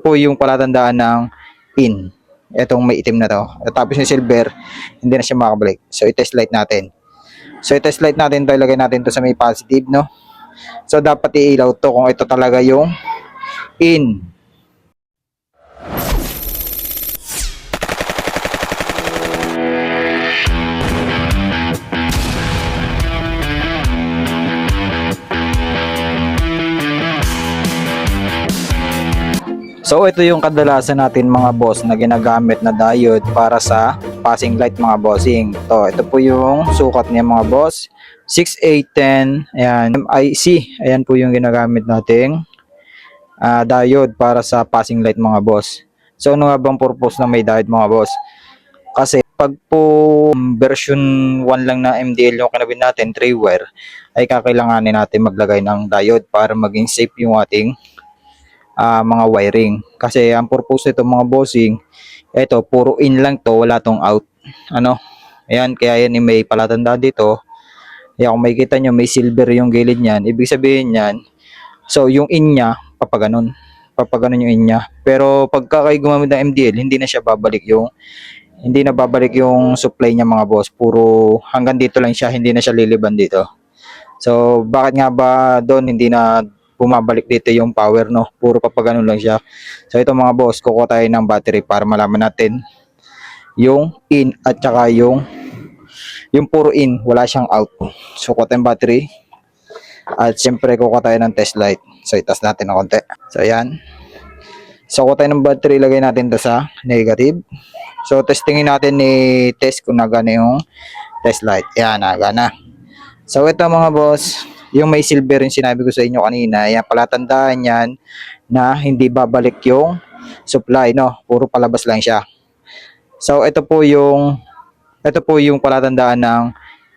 Po yung palatandaan ng in. Itong may itim na to. At tapos yung silver, hindi na siya makabalik. So i-test light natin. So i-test light natin to, ilagay natin to sa may positive, no? So dapat iilaw to kung ito talaga yung in. So ito yung kadalasan natin mga boss na ginagamit na diode para sa passing light mga bossing. Ito po yung sukat niya mga boss. 6810, ayan, MIC. Ayan po yung ginagamit nating diode para sa passing light mga boss. So ano nga bang purpose na may diode mga boss? Kasi pag po version 1 lang na MDL yung kinabit natin, 3 wire, ay kakailanganin natin maglagay ng diode para maging safe yung ating mga wiring. Kasi ang purpose nito mga bossing, ito puro in lang to, wala tong out. Ano? Ayan, kaya yan may palatanda dito. Ayan, kung makikita nyo may silver yung gilid niyan, ibig sabihin niyan, so yung in niya papaganon. Papaganon yung in niya. Pero pagka kayo gumamit ng MDL, hindi na babalik yung supply niya mga boss. Puro hanggang dito lang siya, hindi na siya liliban dito. So bakit nga ba doon hindi na bumabalik dito yung power, no? Puro papaganon lang siya. So ito mga boss, kukuha tayo ng battery para malaman natin yung in at saka yung puro in, wala siyang out. So kuha tayong battery at siyempre kukuha tayo ng test light. So itas natin ng konti. So ayan. So kuha tayo ng battery, ilagay natin to sa negative. So testingin natin ni test kung nagana yung test light. Ayan, nagana. So ito mga boss, yung may silver yung sinabi ko sa inyo kanina, yan palatandaan yan na hindi babalik yung supply, no? Puro palabas lang siya. So ito po yung palatandaan ng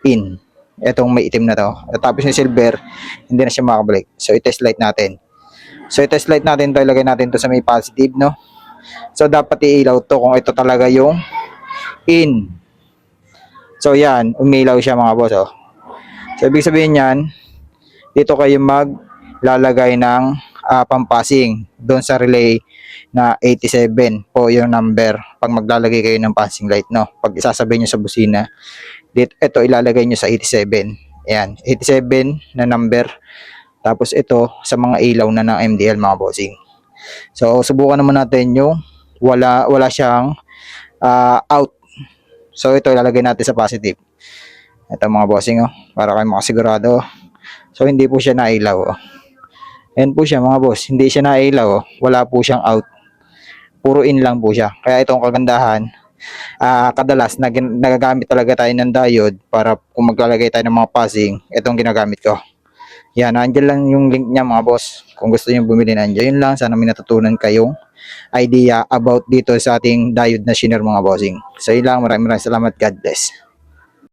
in. Itong may itim na to. At tapos yung silver, hindi na siya makabalik. So i-test light natin. So i-test light natin to, ilagay natin to sa may positive, no? So dapat iilaw to kung ito talaga yung in. So yan, umilaw siya mga boss, oh. So ibig sabihin yan, dito kayo maglalagay ng pampasing doon sa relay na 87 po yung number pag maglalagay kayo ng passing light, no? Pag isasabihin nyo sa busina, dito, ito ilalagay nyo sa 87. Ayan, 87 na number. Tapos ito sa mga ilaw na ng MDL mga bossing. So subukan naman natin yung wala siyang out. So ito ilalagay natin sa positive. Ito mga bossing, oh, para kayo makasigurado. So hindi po siya nailaw, oh. Ayan po siya mga boss, hindi siya nailaw, oh. Wala po siyang out. Puro in lang po siya. Kaya itong kagandahan, kadalas nagagamit talaga tayo ng diode para kung maglalagay tayo ng mga passing, itong ginagamit ko. Yan, nandiyan lang yung link niya mga boss. Kung gusto niyo bumili, nandiyan. Yun lang, sana may natutunan kayong idea about dito sa ating diode na shinare mga bossing. So yun lang, maraming salamat, God bless.